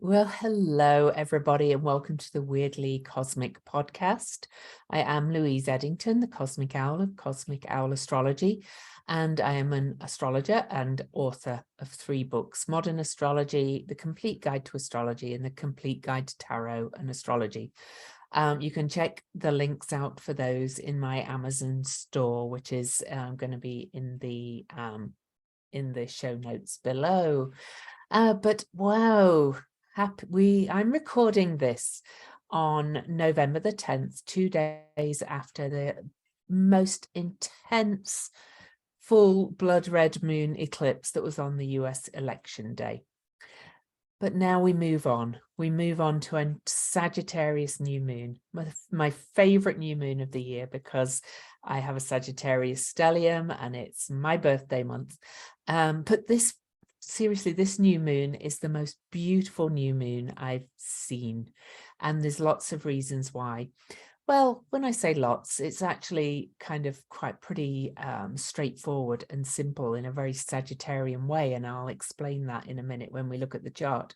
Well, hello, everybody, and welcome to the Weirdly Cosmic podcast. I am Louise Eddington, the Cosmic Owl of Cosmic Owl Astrology, and I am an astrologer and author of 3 books, Modern Astrology, The Complete Guide to Astrology, and The Complete Guide to Tarot and Astrology. You can check the links out for those in my Amazon store, which is going to be in the show notes below. But wow. I'm recording this on November the 10th, 2 days after the most intense full blood red moon eclipse that was on the US election day. But now we move on. We move on to a Sagittarius new moon, my favorite new moon of the year, because I have a Sagittarius stellium and it's my birthday month. But seriously, this new moon is the most beautiful new moon I've seen. And there's lots of reasons why. Well, when I say lots, it's actually kind of quite pretty straightforward and simple in a very Sagittarian way. And I'll explain that in a minute when we look at the chart.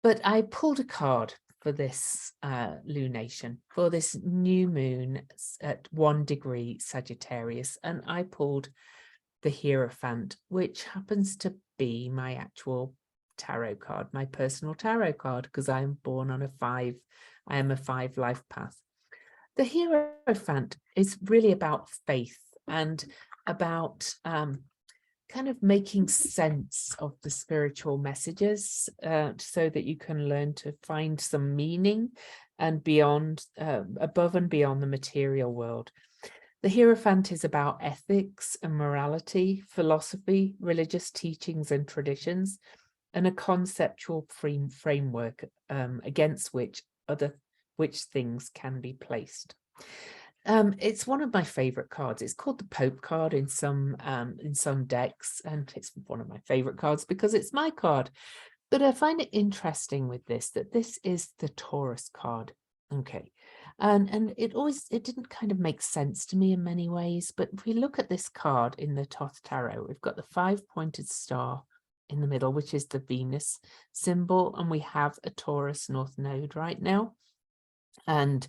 But I pulled a card for this lunation, for this new moon at 1 degree Sagittarius. And I pulled the Hierophant, which happens to be my actual tarot card, my personal tarot card, because I am born on I am a 5 life path. The Hierophant is really about faith and about kind of making sense of the spiritual messages so that you can learn to find some meaning and beyond, above and beyond the material world. The Hierophant is about ethics and morality, philosophy, religious teachings and traditions, and a conceptual framework against which things can be placed. It's one of my favorite cards. It's called the Pope card in some decks, and it's one of my favorite cards because it's my card. But I find it interesting with this that this is the Taurus card. Okay. And it didn't kind of make sense to me in many ways, but if we look at this card in the Thoth Tarot, we've got the 5-pointed star in the middle, which is the Venus symbol, and we have a Taurus North Node right now, and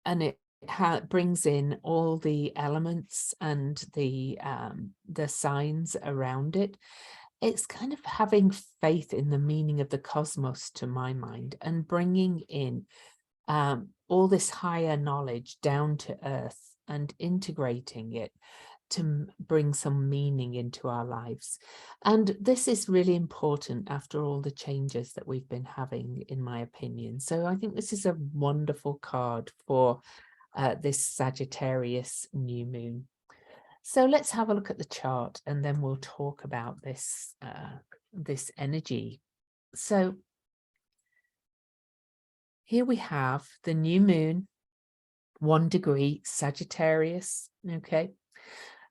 it brings in all the elements and the signs around it. It's kind of having faith in the meaning of the cosmos, to my mind, and bringing in all this higher knowledge down to earth and integrating it to bring some meaning into our lives. And this is really important after all the changes that we've been having, in my opinion. So I think this is a wonderful card for this Sagittarius new moon. So let's have a look at the chart and then we'll talk about this energy. So here we have the new moon, 1 degree Sagittarius. Okay.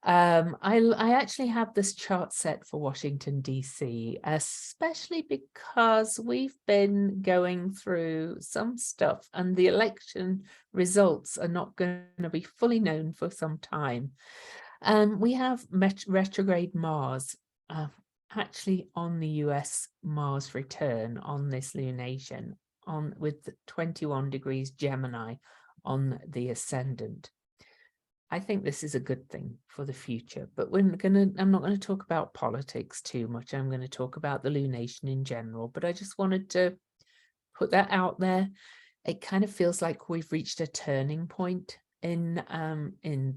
I actually have this chart set for Washington, D.C., especially because we've been going through some stuff and the election results are not going to be fully known for some time. We have retrograde Mars actually on the US Mars return on this lunation with 21 degrees Gemini on the ascendant. I think this is a good thing for the future, but I'm not going to talk about politics too much. I'm going to talk about the lunation in general, but I just wanted to put that out there. It kind of feels like we've reached a turning point in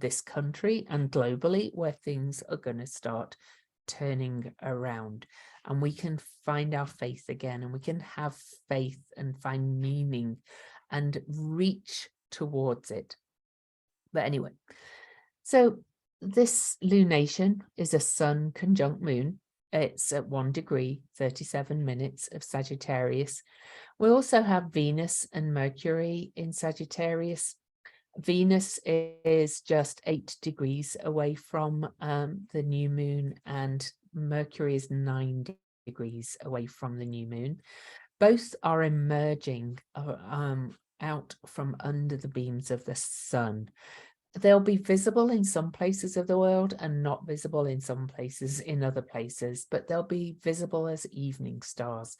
this country and globally, where things are going to start turning around and we can find our faith again, and we can have faith and find meaning and reach towards it. But anyway, so this lunation is a sun conjunct moon. It's at 1 degree, 37 minutes of Sagittarius. We also have Venus and Mercury in Sagittarius. Venus is just 8 degrees away from the new moon, and Mercury is 9 degrees away from the new moon. Both are emerging out from under the beams of the sun. They'll be visible in some places of the world and not visible in some places in other places, but they'll be visible as evening stars.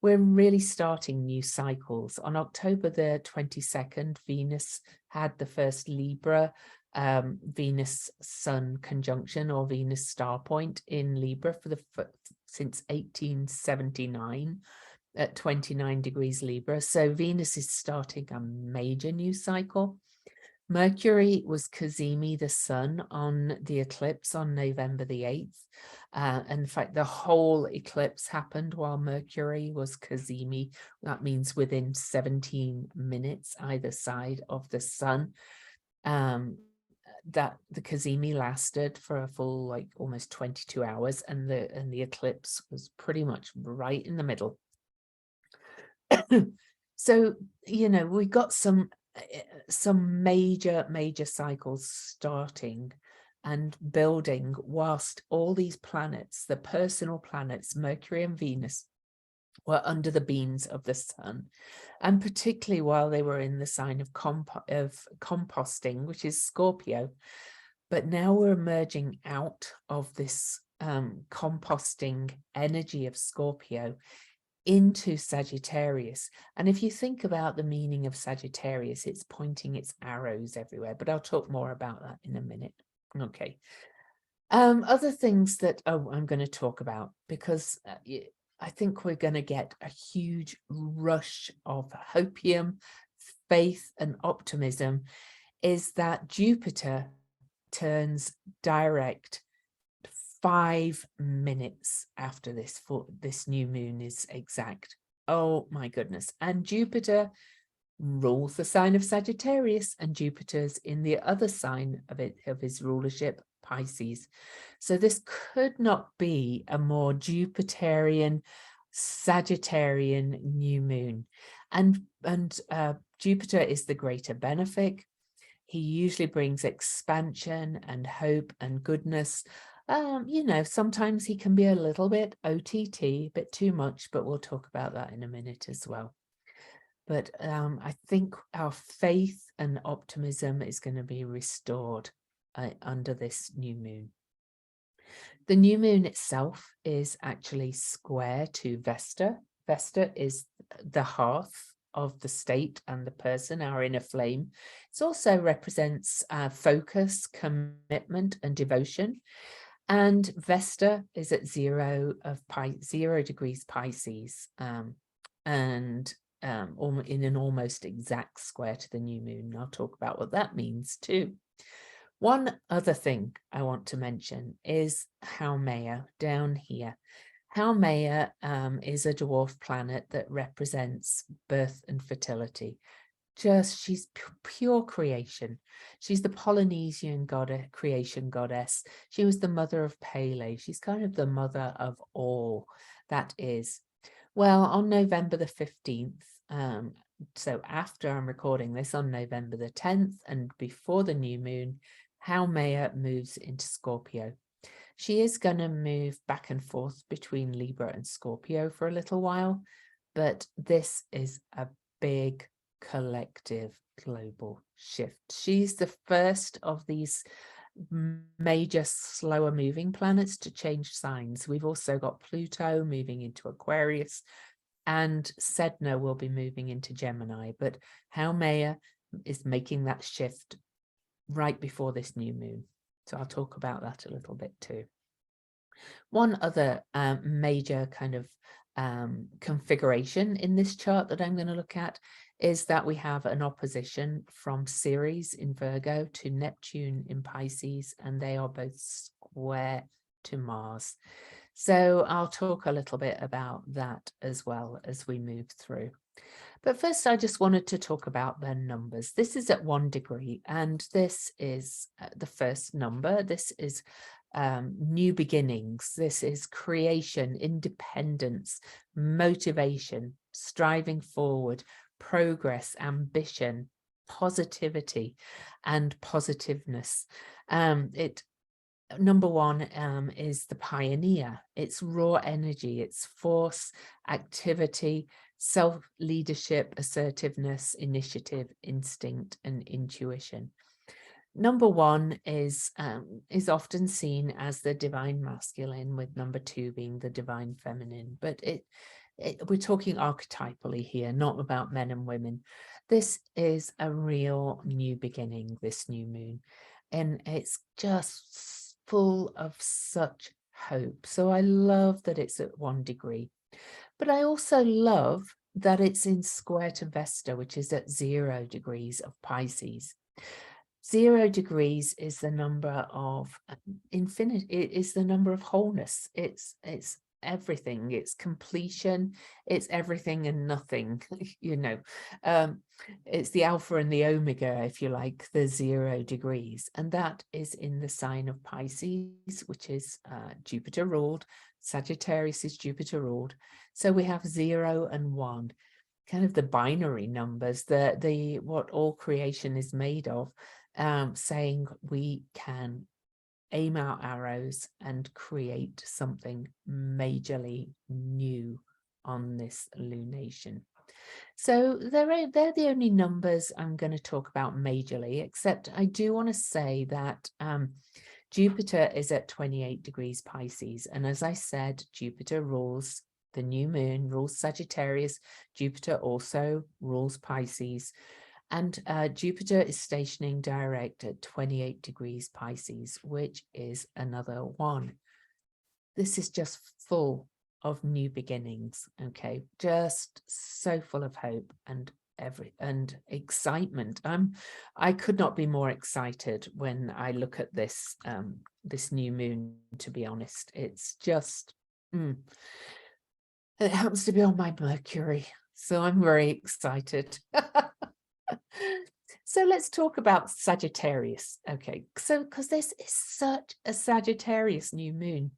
We're really starting new cycles. On October the 22nd, Venus had the first Libra Venus-Sun conjunction, or Venus star point in Libra since 1879 at 29 degrees Libra. So Venus is starting a major new cycle. Mercury was cazimi the sun on the eclipse on November the 8th. In fact, the whole eclipse happened while Mercury was cazimi. That means within 17 minutes either side of the sun. That the cazimi lasted for a full, like, almost 22 hours, and the eclipse was pretty much right in the middle. So, you know, we got some major cycles starting and building whilst all these planets, the personal planets, Mercury and Venus, were under the beams of the sun, and particularly while they were in the sign of composting, which is Scorpio. But now we're emerging out of this composting energy of Scorpio into Sagittarius. And if you think about the meaning of Sagittarius, it's pointing its arrows everywhere, but I'll talk more about that in a minute. Okay. Other things that I'm going to talk about, because I think we're going to get a huge rush of hopium, faith and optimism, is that Jupiter turns direct 5 minutes after this new moon is exact. Oh my goodness. And Jupiter rules the sign of Sagittarius, and Jupiter's in the other sign of his rulership, Pisces. So this could not be a more Jupiterian, Sagittarian new moon. And Jupiter is the greater benefic. He usually brings expansion and hope and goodness. You know, sometimes he can be a little bit OTT, a bit too much, but we'll talk about that in a minute as well. But I think our faith and optimism is going to be restored under this new moon. The new moon itself is actually square to Vesta. Vesta is the hearth of the state and the person, our inner flame. It also represents focus, commitment, and devotion. And Vesta is at 0 degrees Pisces, and in an almost exact square to the new moon. I'll talk about what that means too. One other thing I want to mention is Haumea down here. Haumea is a dwarf planet that represents birth and fertility. She's pure creation. She's the Polynesian creation goddess. She was the mother of Pele. She's kind of the mother of all that is. Well, on November the 15th, so after I'm recording this, on November the 10th and before the new moon, Haumea moves into Scorpio. She is going to move back and forth between Libra and Scorpio for a little while, but this is a big collective global shift. She's the first of these major slower moving planets to change signs. We've also got Pluto moving into Aquarius, and Sedna will be moving into Gemini, but Haumea is making that shift right before this new moon. So I'll talk about that a little bit too. One other major kind of configuration in this chart that I'm going to look at is that we have an opposition from Ceres in Virgo to Neptune in Pisces, and they are both square to Mars. So I'll talk a little bit about that as well as we move through. But first, I just wanted to talk about their numbers. This is at 1 degree, and this is the first number. This is new beginnings. This is creation, independence, motivation, striving forward, progress, ambition, positivity, and positiveness. Number 1 is the pioneer. It's raw energy, it's force, activity, self-leadership, assertiveness, initiative, instinct, and intuition. number one is often seen as the divine masculine, with number two being the divine feminine. But we're talking archetypally here, not about men and women. This is a real new beginning, this new moon, and it's just full of such hope. So I love that it's at 1 degree, but I also love that it's in square to Vesta, which is at 0 degrees of Pisces. 0 degrees is the number of infinity. It is the number of wholeness. It's everything. It's completion. It's everything and nothing. You know, it's the alpha and the omega, if you like, the 0 degrees, and that is in the sign of Pisces, which is Jupiter ruled. Sagittarius is Jupiter ruled. So we have 0 and 1, kind of the binary numbers, the what all creation is made of. Saying we can aim our arrows and create something majorly new on this lunation. So they're the only numbers I'm going to talk about majorly, except I do want to say that Jupiter is at 28 degrees Pisces. And as I said, Jupiter rules the new moon, rules Sagittarius. Jupiter also rules Pisces. And Jupiter is stationing direct at 28 degrees Pisces, which is another one. This is just full of new beginnings, okay? Just so full of hope and excitement. I could not be more excited when I look at this this new moon, to be honest. It's just it happens to be on my Mercury, so I'm very excited. So let's talk about Sagittarius. Okay, so because this is such a Sagittarius new moon.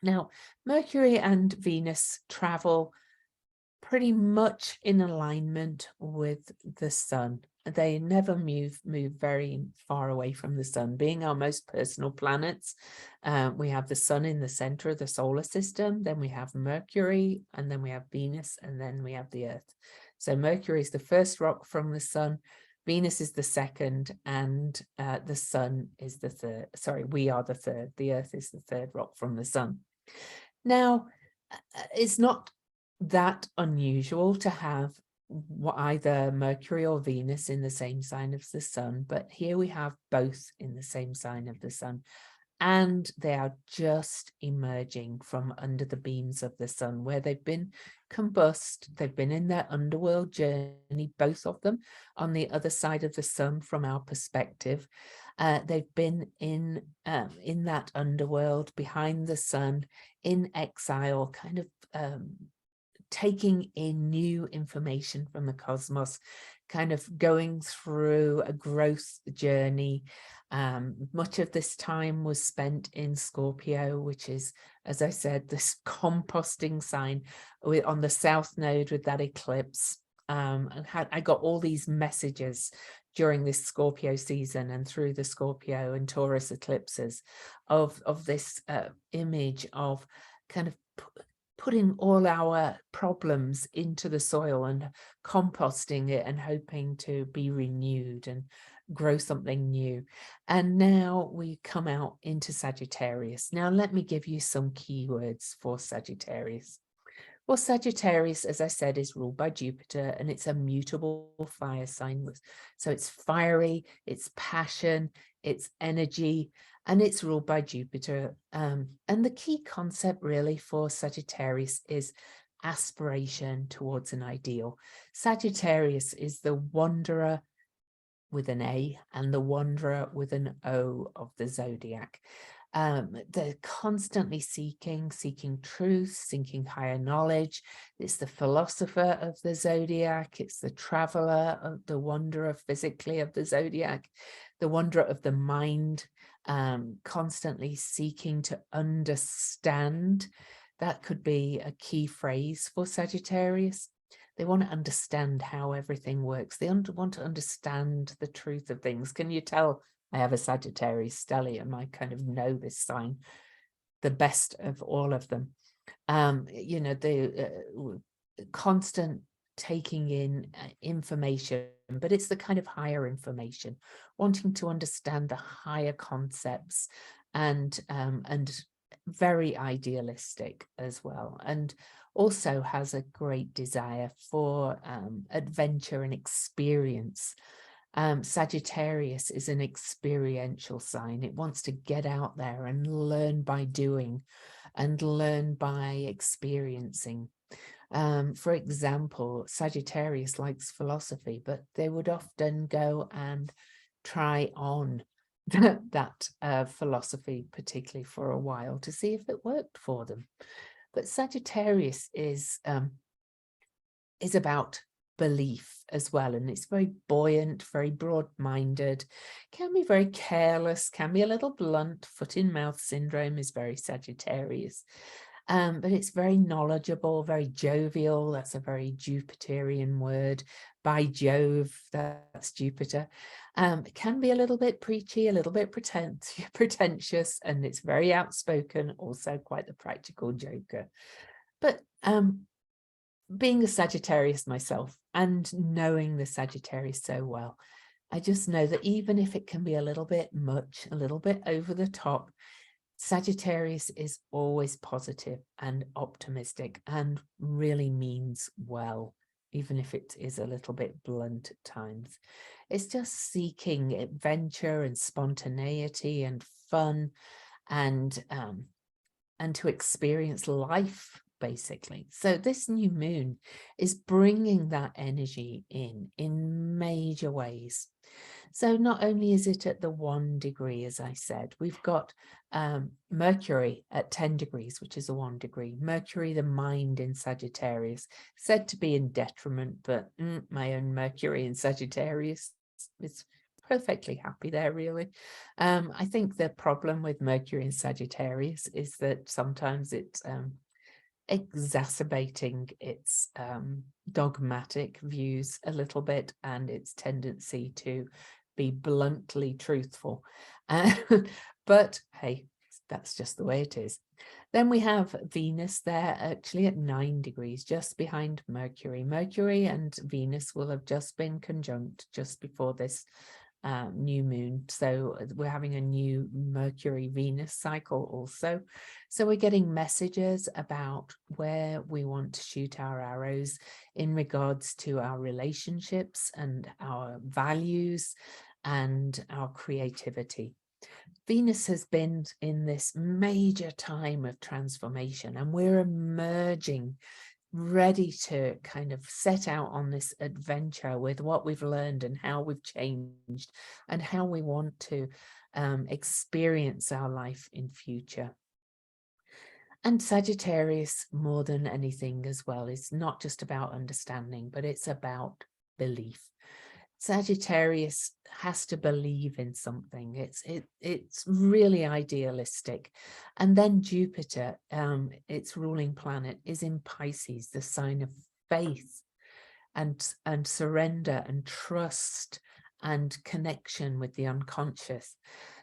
Now, Mercury and Venus travel pretty much in alignment with the sun. They never move very far away from the sun, being our most personal planets. We have the sun in the center of the solar system, then we have Mercury, and then we have Venus, and then we have the Earth. So Mercury is the first rock from the sun, Venus is the second, and the sun is the third. Sorry, we are the third. The Earth is the third rock from the sun. Now, it's not that unusual to have either Mercury or Venus in the same sign of the sun, but here we have both in the same sign of the sun, and they are just emerging from under the beams of the sun, where they've been combust. They've been in their underworld journey, both of them on the other side of the sun from our perspective. They've been in that underworld behind the sun, in exile, kind of taking in new information from the cosmos, kind of going through a growth journey. Much of this time was spent in Scorpio, which is, as I said, this composting sign on the south node with that eclipse. I got all these messages during this Scorpio season and through the Scorpio and Taurus eclipses of this image of kind of putting all our problems into the soil and composting it and hoping to be renewed and grow something new. And now we come out into Sagittarius. Now let me give you some keywords for Sagittarius. Well, Sagittarius, as I said, is ruled by Jupiter, and it's a mutable fire sign. So it's fiery, it's passion, it's energy, and it's ruled by Jupiter. And the key concept really for Sagittarius is aspiration towards an ideal. Sagittarius is the wanderer with an A and the wanderer with an O of the zodiac. They're constantly seeking truth, seeking higher knowledge. It's the philosopher of the zodiac. It's the traveler, of the wanderer physically of the zodiac, the wanderer of the mind, constantly seeking to understand. That could be a key phrase for Sagittarius. They want to understand how everything works. They want to understand the truth of things. Can you tell I have a Sagittarius stellium? I kind of know this sign the best of all of them. You know, the constant taking in information but it's the kind of higher information, wanting to understand the higher concepts, and very idealistic as well, and also has a great desire for adventure and experience. Sagittarius is an experiential sign. It wants to get out there and learn by doing and learn by experiencing. For example, Sagittarius likes philosophy, but they would often go and try on that philosophy, particularly for a while, to see if it worked for them. But Sagittarius is about belief as well, and it's very buoyant, very broad-minded, can be very careless, can be a little blunt. Foot in mouth syndrome is very Sagittarius, but it's very knowledgeable, very jovial. That's a very Jupiterian word. By Jove, that's Jupiter. It can be a little bit preachy, a little bit pretentious, and it's very outspoken, also quite the practical joker. But being a Sagittarius myself and knowing the Sagittarius so well, I just know that even if it can be a little bit much, a little bit over the top, Sagittarius is always positive and optimistic and really means well, even if it is a little bit blunt at times. It's just seeking adventure and spontaneity and fun, and to experience life, basically. So this new moon is bringing that energy in major ways. So not only is it at the 1 degree, as I said, we've got Mercury at 10 degrees, which is a 1 degree. Mercury, the mind in Sagittarius, said to be in detriment, but my own Mercury in Sagittarius is perfectly happy there, really. I think the problem with Mercury in Sagittarius is that sometimes it's exacerbating its dogmatic views a little bit, and its tendency to be bluntly truthful. But hey, that's just the way it is. Then we have Venus there, actually at 9 degrees, just behind Mercury. Mercury and Venus will have just been conjunct just before this new moon, so we're having a new Mercury-Venus cycle also. So we're getting messages about where we want to shoot our arrows in regards to our relationships and our values and our creativity. Venus has been in this major time of transformation, and we're emerging, ready to kind of set out on this adventure with what we've learned and how we've changed and how we want to experience our life in future. And Sagittarius, more than anything as well, is not just about understanding, but it's about belief. Sagittarius has to believe in something. It's really idealistic. And then Jupiter, its ruling planet, is in Pisces, the sign of faith and surrender and trust and connection with the unconscious.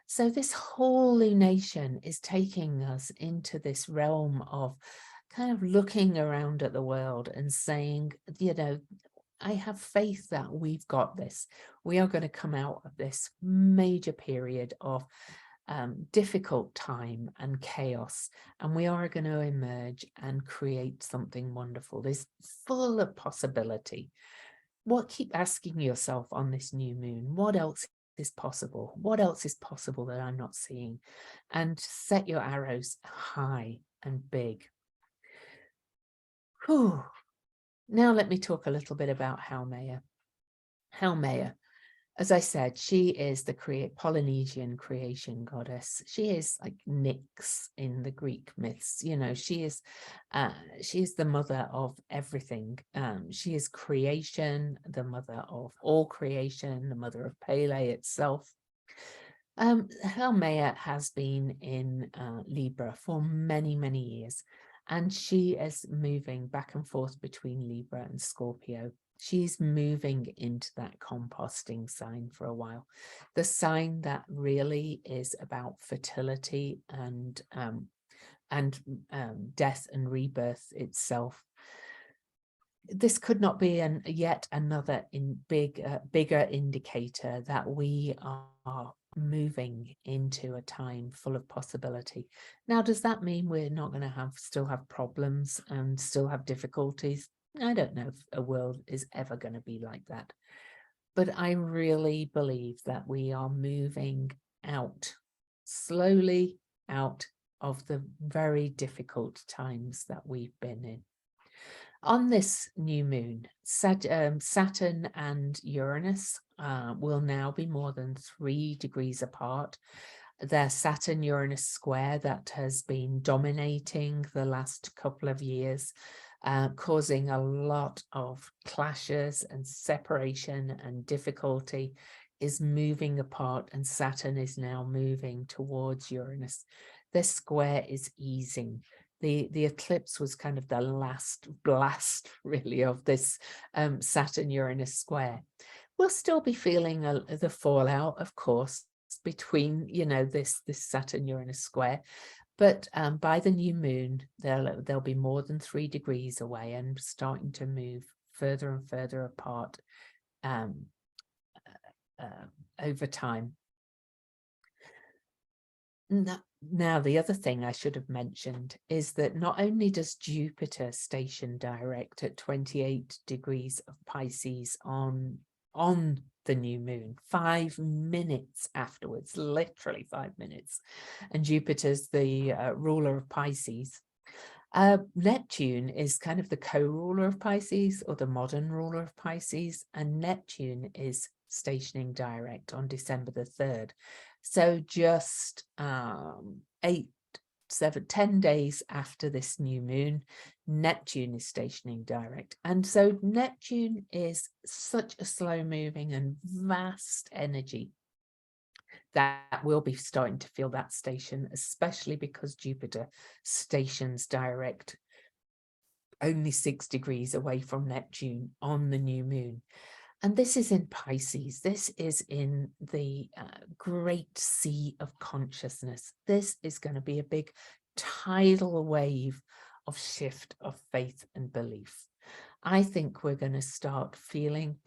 So this whole lunation is taking us into this realm of kind of looking around at the world and saying, you know, I have faith that we've got this. We are going to come out of this major period of difficult time and chaos, and we are going to emerge and create something wonderful. This full of possibility. Keep asking yourself on this new moon, what else is possible? What else is possible that I'm not seeing? And set your arrows high and big. Whew. Now let me talk a little bit about Haumea. Haumea, as I said, she is the Polynesian creation goddess. She is like Nyx in the Greek myths. You know, she is the mother of everything. She is creation, the mother of all creation, the mother of Pele itself. Haumea has been in Libra for many, many years. And she is moving back and forth between Libra and Scorpio. She's moving into that composting sign for a while. The sign that really is about fertility and death and rebirth itself. this could not be yet another bigger indicator that we are moving into a time full of possibility. Now, does that mean we're not going to still have problems and still have difficulties? I don't know if a world is ever going to be like that. But I really believe that we are moving out, slowly out of the very difficult times that we've been in. On this new moon, Saturn and Uranus will now be more than 3 degrees apart. Their Saturn-Uranus square that has been dominating the last couple of years, causing a lot of clashes and separation and difficulty, is moving apart, and Saturn is now moving towards Uranus. This square is easing. The eclipse was kind of the last blast, really, of this Saturn-Uranus square. We'll still be feeling the fallout, of course, between, this Saturn-Uranus square. But by the new moon, they'll be more than 3 degrees away and starting to move further and further apart over time. Now, the other thing I should have mentioned is that not only does Jupiter station direct at 28 degrees of Pisces on the new moon, 5 minutes afterwards, literally 5 minutes, and Jupiter's the ruler of Pisces. Neptune is kind of the co-ruler of Pisces, or the modern ruler of Pisces, and Neptune is stationing direct on December the 3rd. So just 10 days after this new moon, Neptune is stationing direct. And so Neptune is such a slow moving and vast energy that we'll be starting to feel that station, especially because Jupiter stations direct only 6 degrees away from Neptune on the new moon. And this is in Pisces. This is in the great sea of consciousness. This is going to be a big tidal wave of shift of faith and belief. I think we're going to start finding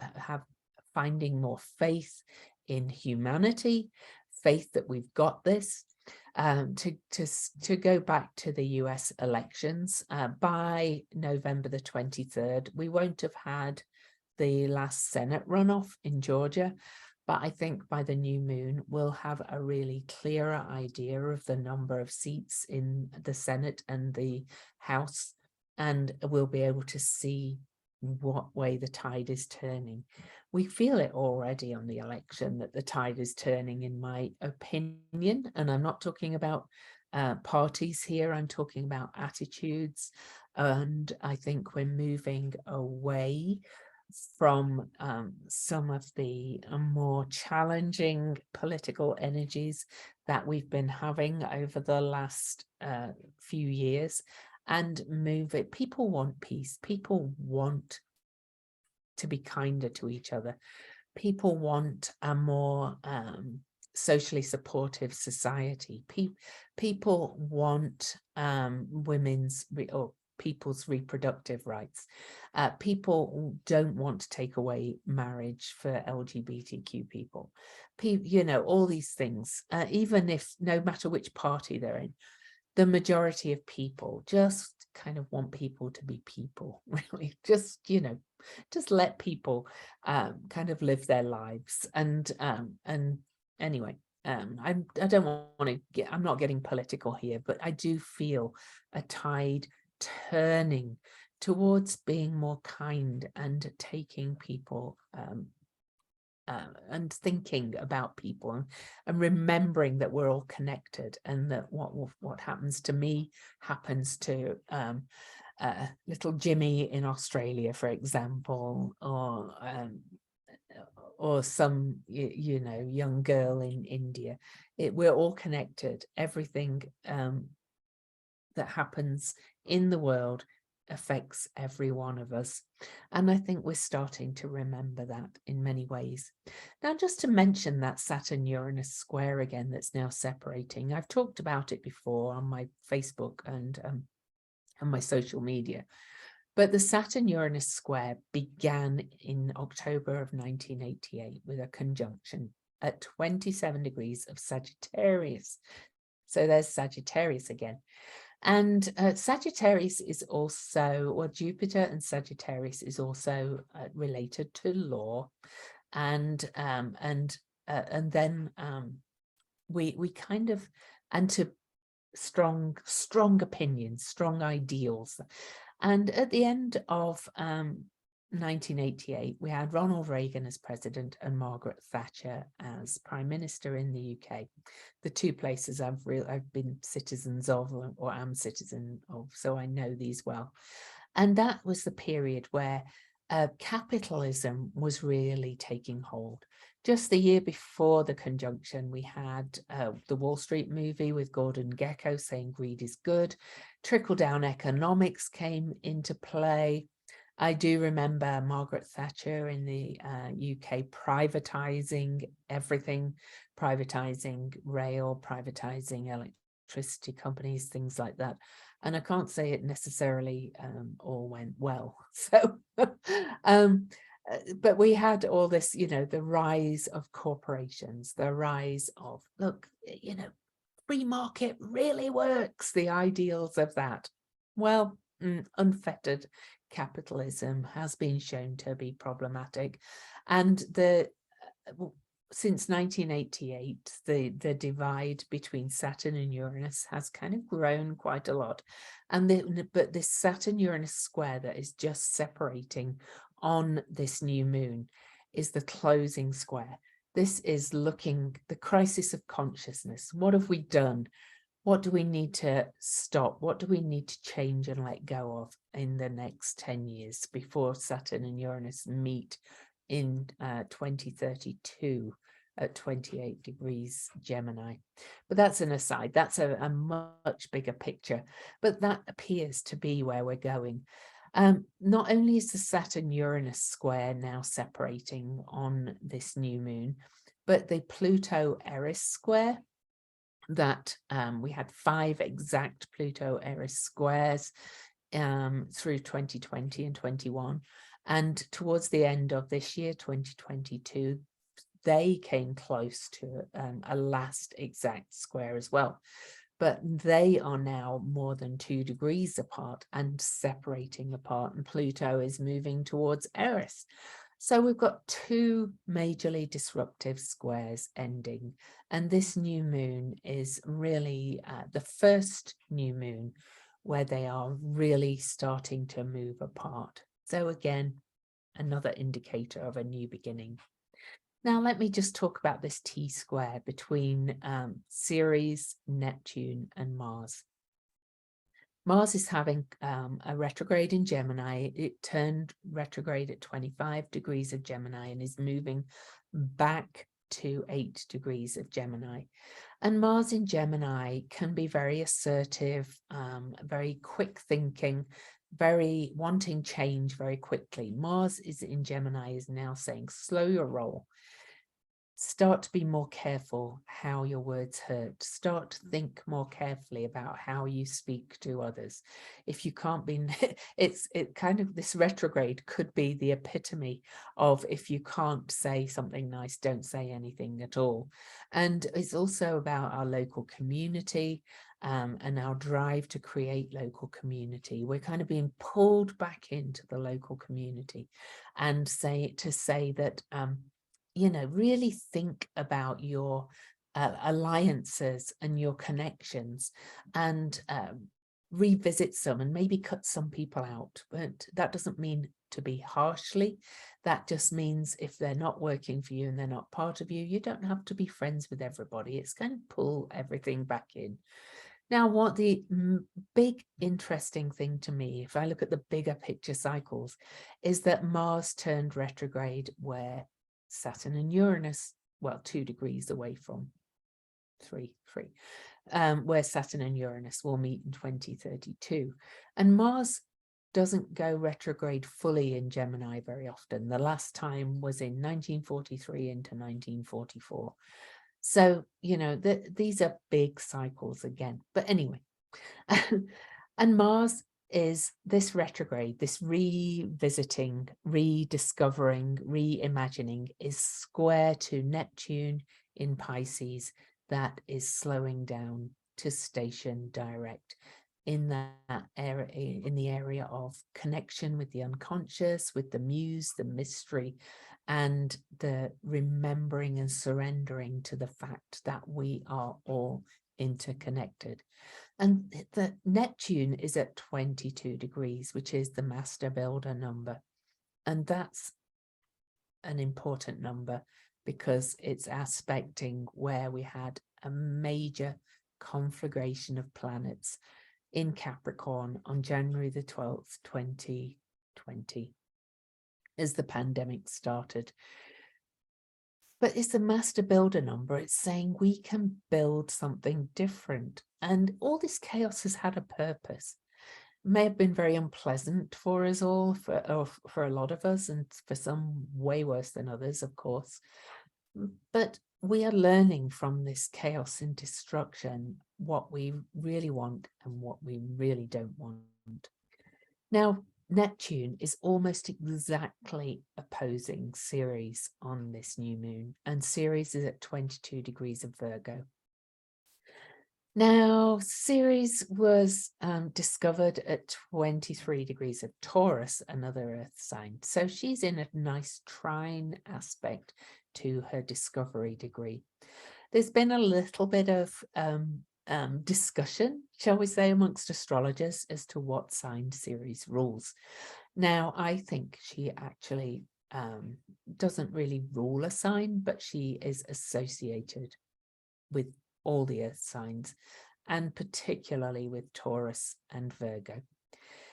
more faith in humanity, faith that we've got this. To go back to the US elections, by November the 23rd, we won't have had the last Senate runoff in Georgia, but I think by the new moon, we'll have a really clearer idea of the number of seats in the Senate and the House, and we'll be able to see what way the tide is turning. We feel it already on the election that the tide is turning, in my opinion, and I'm not talking about parties here, I'm talking about attitudes, and I think we're moving away from some of the more challenging political energies that we've been having over the last few years, and move it. People want peace. People want to be kinder to each other. People want a more socially supportive society. People want people's reproductive rights. People don't want to take away marriage for LGBTQ people. All these things, even if no matter which party they're in, the majority of people just kind of want people to be people, really. Just let people kind of live their lives. And anyway, I don't want to get, I'm not getting political here, but I do feel a tide turning towards being more kind and taking people and thinking about people and remembering that we're all connected, and that what happens to me happens to little Jimmy in Australia, for example, or some young girl in India. We're all connected. Everything that happens in the world affects every one of us. And I think we're starting to remember that in many ways. Now, just to mention that Saturn-Uranus square again that's now separating, I've talked about it before on my Facebook and my social media. But the Saturn-Uranus square began in October of 1988 with a conjunction at 27 degrees of Sagittarius. So there's Sagittarius again. And Sagittarius is also, or Jupiter and Sagittarius is also related to law, and then we kind of, and to strong opinions, strong ideals. And at the end of 1988, we had Ronald Reagan as president and Margaret Thatcher as prime minister in the UK, the two places I've been citizens of, or am citizen of, so I know these well. And that was the period where capitalism was really taking hold. Just the year before the conjunction, we had the Wall Street movie with Gordon Gekko saying greed is good. Trickle-down economics came into play. I do remember Margaret Thatcher in the UK privatizing everything, privatizing rail, privatizing electricity companies, things like that. And I can't say it necessarily all went well. So, but we had all this, you know, the rise of corporations, the rise of, look, you know, free market really works, the ideals of that. Well, unfettered capitalism has been shown to be problematic. And since 1988, the divide between Saturn and Uranus has kind of grown quite a lot. But this Saturn-Uranus square that is just separating on this new moon is the closing square. This is the crisis of consciousness. What have we done? What do we need to stop? What do we need to change and let go of in the next 10 years before Saturn and Uranus meet in 2032 at 28 degrees Gemini? But that's an aside. That's a much bigger picture. But that appears to be where we're going. Not only is the Saturn-Uranus square now separating on this new moon, but the Pluto-Eris square, that we had 5 exact Pluto-Eris squares through 2020 and 21. And towards the end of this year, 2022, they came close to a last exact square as well. But they are now more than 2 degrees apart and separating apart, and Pluto is moving towards Eris. So we've got 2 majorly disruptive squares ending, and this new moon is really the first new moon where they are really starting to move apart. So again, another indicator of a new beginning. Now, let me just talk about this T-square between Ceres, Neptune, and Mars. Mars is having a retrograde in Gemini. It turned retrograde at 25 degrees of Gemini and is moving back to 8 degrees of Gemini. And Mars in Gemini can be very assertive, very quick thinking, very wanting change very quickly. Mars is in Gemini is now saying, slow your roll. Start to be more careful how your words hurt. Start to think more carefully about how you speak to others. If you can't be, it kind of, this retrograde could be the epitome of, if you can't say something nice, don't say anything at all. And it's also about our local community and our drive to create local community. We're kind of being pulled back into the local community and say that, you know, really think about your alliances and your connections, and revisit some and maybe cut some people out. But that doesn't mean to be harshly. That just means if they're not working for you and they're not part of you, you don't have to be friends with everybody. It's kind of pull everything back in. Now, what the big interesting thing to me, if I look at the bigger picture cycles, is that Mars turned retrograde where Saturn and Uranus, well, 2 degrees away from 3, where Saturn and Uranus will meet in 2032. And Mars doesn't go retrograde fully in Gemini very often. The last time was in 1943 into 1944. So, you know, these are big cycles again. But anyway, and Mars is this retrograde, this revisiting, rediscovering, reimagining is square to Neptune in Pisces, that is slowing down to station direct in that area, in the area of connection with the unconscious, with the muse, the mystery, and the remembering and surrendering to the fact that we are all interconnected. And the Neptune is at 22 degrees, which is the master builder number. And that's an important number because it's aspecting where we had a major conflagration of planets in Capricorn on January the 12th, 2020, as the pandemic started. But it's a master builder number. It's saying we can build something different. And all this chaos has had a purpose. It may have been very unpleasant for us all, for a lot of us, and for some way worse than others, of course. But we are learning from this chaos and destruction what we really want and what we really don't want. Now, Neptune is almost exactly opposing Ceres on this new moon, and Ceres is at 22 degrees of Virgo. Now, Ceres was discovered at 23 degrees of Taurus, another earth sign. So she's in a nice trine aspect to her discovery degree. There's been a little bit of discussion, shall we say, amongst astrologers as to what sign Ceres rules. Now, I think she actually doesn't really rule a sign, but she is associated with all the earth signs, and particularly with Taurus and Virgo.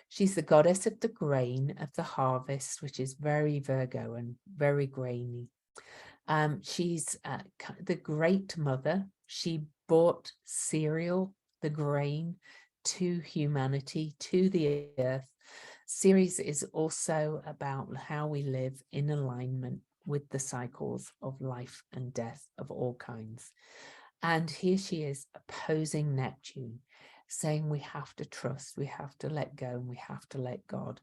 She's the goddess of the grain, of the harvest, which is very Virgo and very grainy. She's the great mother. She brought cereal, the grain, to humanity, to the earth. Ceres is also about how we live in alignment with the cycles of life and death of all kinds. And here she is opposing Neptune, saying we have to trust, we have to let go, and we have to let God.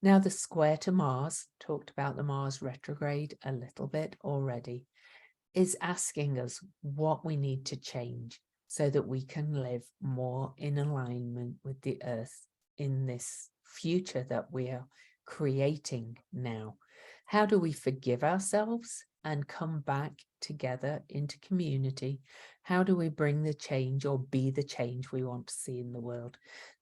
Now, the square to Mars, talked about the Mars retrograde a little bit already, is asking us what we need to change so that we can live more in alignment with the earth in this future that we are creating now. How do we forgive ourselves and come back together into community? How do we bring the change or be the change we want to see in the world?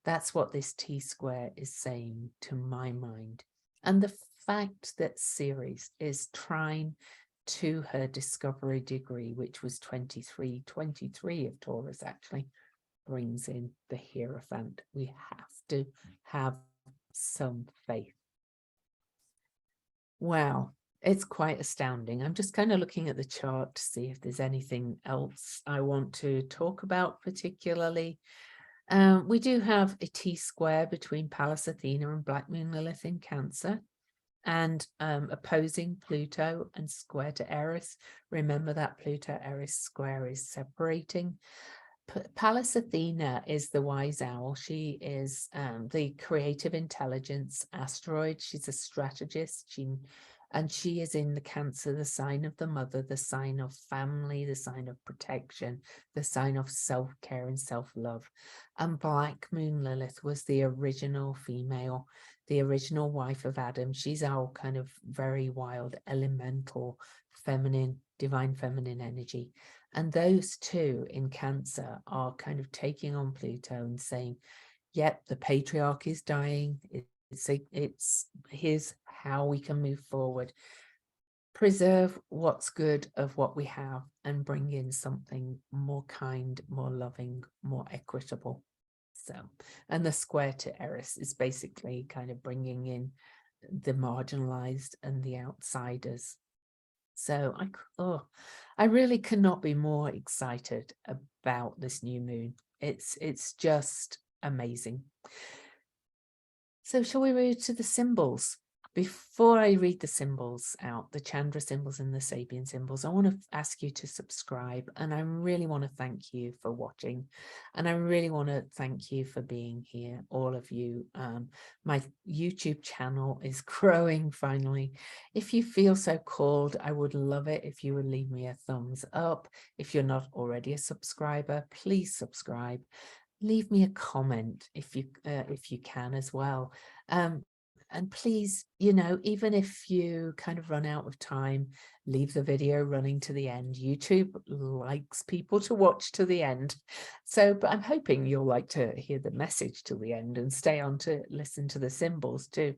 That's what this T-square is saying to my mind. And the fact that Ceres is trine to her discovery degree, which was 23 of Taurus, actually brings in the Hierophant. We have to have some faith. Wow, it's quite astounding. I'm just kind of looking at the chart to see if there's anything else I want to talk about particularly. We do have a T-square between Pallas Athena and Black Moon Lilith in Cancer, and opposing Pluto and square to Eris. Remember that Pluto-Eris square is separating. Pallas Athena is the wise owl. She is the creative intelligence asteroid. She's a strategist. She is in the Cancer, the sign of the mother, the sign of family, the sign of protection, the sign of self-care and self-love. And Black Moon Lilith was the original female, the original wife of Adam. She's our kind of very wild, elemental, feminine, divine feminine energy. And those two in Cancer are kind of taking on Pluto and saying, yep, the patriarch is dying. It's here's how we can move forward. Preserve what's good of what we have and bring in something more kind, more loving, more equitable. So, and the square to Eris is basically kind of bringing in the marginalized and the outsiders. So I really cannot be more excited about this new moon. It's just amazing. So shall we move to the symbols? Before I read the symbols out, the Chandra symbols and the Sabian symbols, I want to ask you to subscribe, and I really want to thank you for watching, and I really want to thank you for being here, all of you. My YouTube channel is growing finally. If you feel so called, I would love it if you would leave me a thumbs up. If you're not already a subscriber, please subscribe. Leave me a comment if you can as well. And please, even if you kind of run out of time, leave the video running to the end. YouTube likes people to watch to the end. So, but I'm hoping you'll like to hear the message till the end and stay on to listen to the symbols too.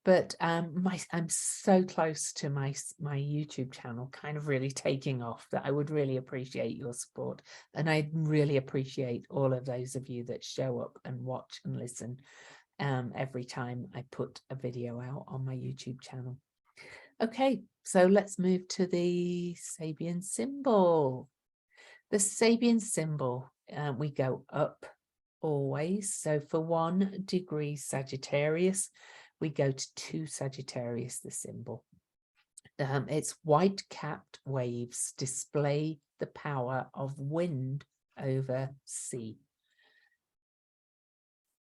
But I'm so close to my YouTube channel kind of really taking off that I would really appreciate your support. And I'd really appreciate all of those of you that show up and watch and listen every time I put a video out on my YouTube channel. Okay, so let's move to the Sabian symbol. The Sabian symbol, we go up always. So for 1 degree Sagittarius, we go to 2 Sagittarius, the symbol. It's white-capped waves display the power of wind over sea.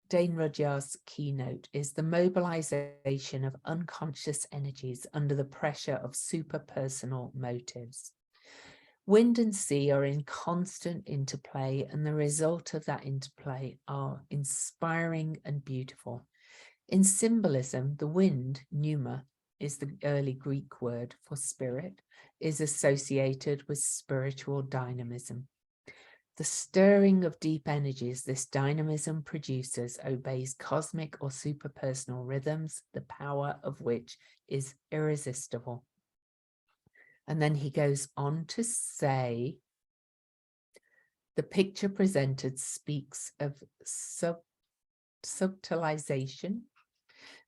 Dane Rudyard's keynote is the mobilization of unconscious energies under the pressure of superpersonal motives. Wind and sea are in constant interplay, and the result of that interplay are inspiring and beautiful. In symbolism, the wind, pneuma, is the early Greek word for spirit, is associated with spiritual dynamism. The stirring of deep energies this dynamism produces obeys cosmic or superpersonal rhythms, the power of which is irresistible. And then he goes on to say, the picture presented speaks of subtilization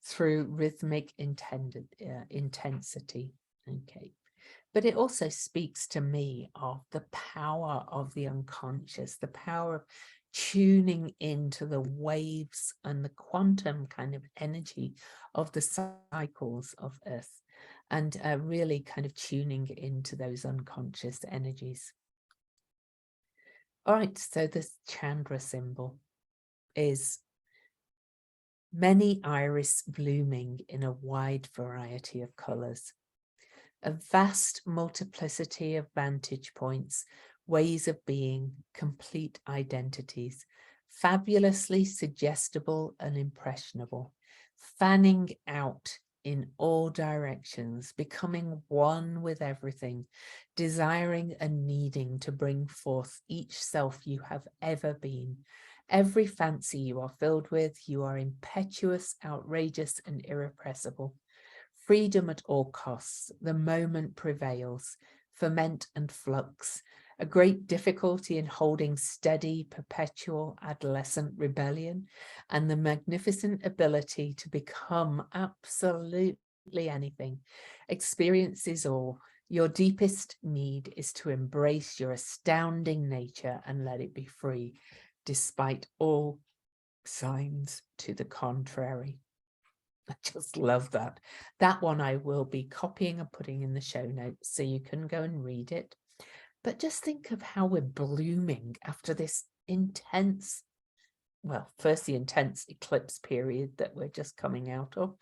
through rhythmic intensity. Okay. But it also speaks to me of the power of the unconscious, the power of tuning into the waves and the quantum kind of energy of the cycles of Earth, and really kind of tuning into those unconscious energies. All right, so this Chandra symbol is many iris blooming in a wide variety of colors. A vast multiplicity of vantage points, ways of being, complete identities, fabulously suggestible and impressionable, fanning out in all directions, becoming one with everything, desiring and needing to bring forth each self you have ever been. Every fancy you are filled with, you are impetuous, outrageous, and irrepressible. Freedom at all costs, the moment prevails, ferment and flux, a great difficulty in holding steady, perpetual, adolescent rebellion, and the magnificent ability to become absolutely anything. Experiences all. Your deepest need is to embrace your astounding nature and let it be free, despite all signs to the contrary. I just love that. That one I will be copying and putting in the show notes so you can go and read it. But just think of how we're blooming after this intense, well, first the intense eclipse period that we're just coming out of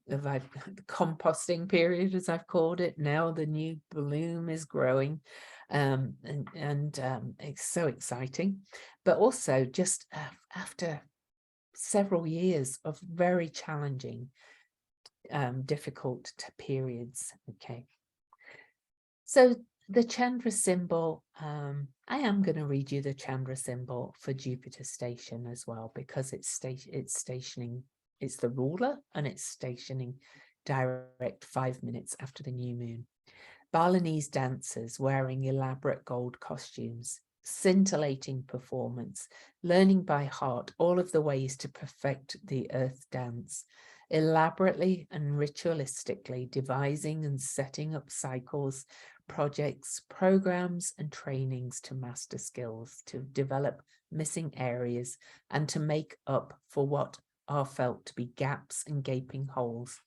the composting period, as I've called it. Now the new bloom is growing, and it's so exciting. But also just after several years of very challenging, difficult periods. Okay, so the Chandra symbol, I am going to read you the Chandra symbol for Jupiter station as well, because it's stationing, it's the ruler, and it's stationing direct 5 minutes after the new moon. Balinese dancers wearing elaborate gold costumes, scintillating performance, learning by heart all of the ways to perfect the earth dance, elaborately and ritualistically devising and setting up cycles, projects, programs, and trainings to master skills, to develop missing areas, and to make up for what are felt to be gaps and gaping holes.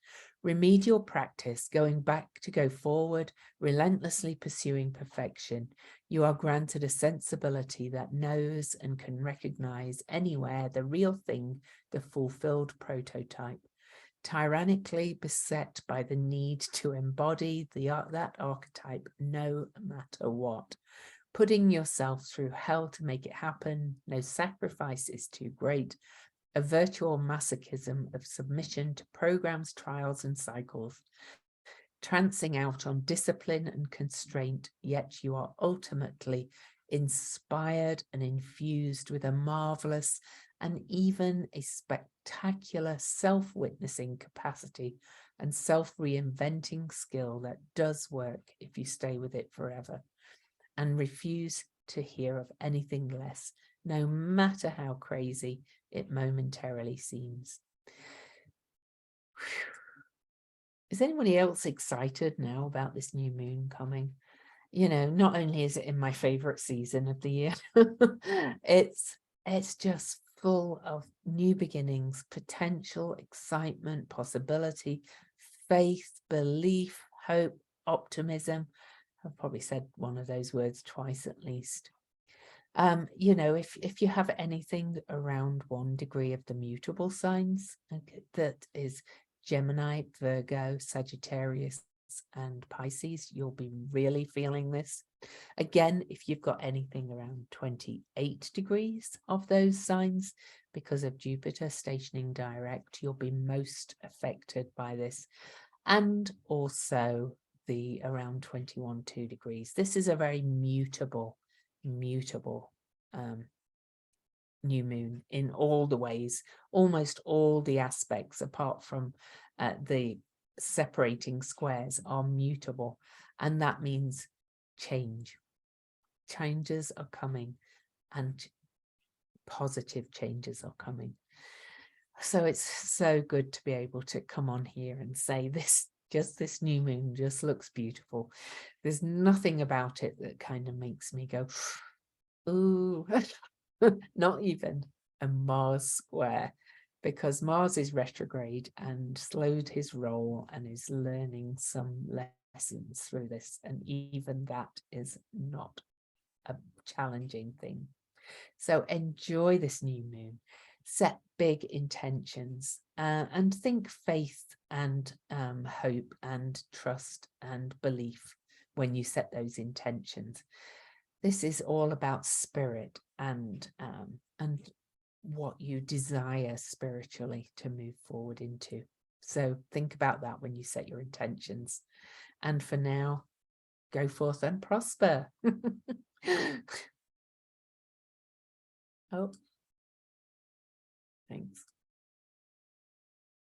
Remedial practice, going back to go forward, relentlessly pursuing perfection. You are granted a sensibility that knows and can recognize anywhere the real thing, the fulfilled prototype. Tyrannically beset by the need to embody that archetype no matter what. Putting yourself through hell to make it happen, no sacrifice is too great. A virtual masochism of submission to programs, trials, and cycles. Trancing out on discipline and constraint, yet you are ultimately inspired and infused with a marvelous and even a spectacular self-witnessing capacity and self-reinventing skill that does work if you stay with it forever and refuse to hear of anything less, no matter how crazy it momentarily seems. Is anybody else excited now about this new moon coming? You know, not only is it in my favorite season of the year, it's just full of new beginnings, potential, excitement, possibility, faith, belief, hope, optimism. I've probably said one of those words twice at least. You know, if you have anything around 1 degree of the mutable signs, okay, that is Gemini, Virgo, Sagittarius, and Pisces, you'll be really feeling this. Again, if you've got anything around 28 degrees of those signs, because of Jupiter stationing direct, you'll be most affected by this. And also the around 21-2 degrees. This is a very mutable new moon in all the ways, almost all the aspects apart from the separating squares are mutable, and that means changes are coming, and positive changes are coming. So it's so good to be able to come on here and say this new moon just looks beautiful. There's nothing about it that kind of makes me go, ooh, not even a Mars square, because Mars is retrograde and slowed his roll and is learning some lessons through this. And even that is not a challenging thing. So enjoy this new moon, set big intentions, and think faith and hope and trust and belief when you set those intentions. This is all about spirit and what you desire spiritually to move forward into. So think about that when you set your intentions. And for now, go forth and prosper. Oh, thanks.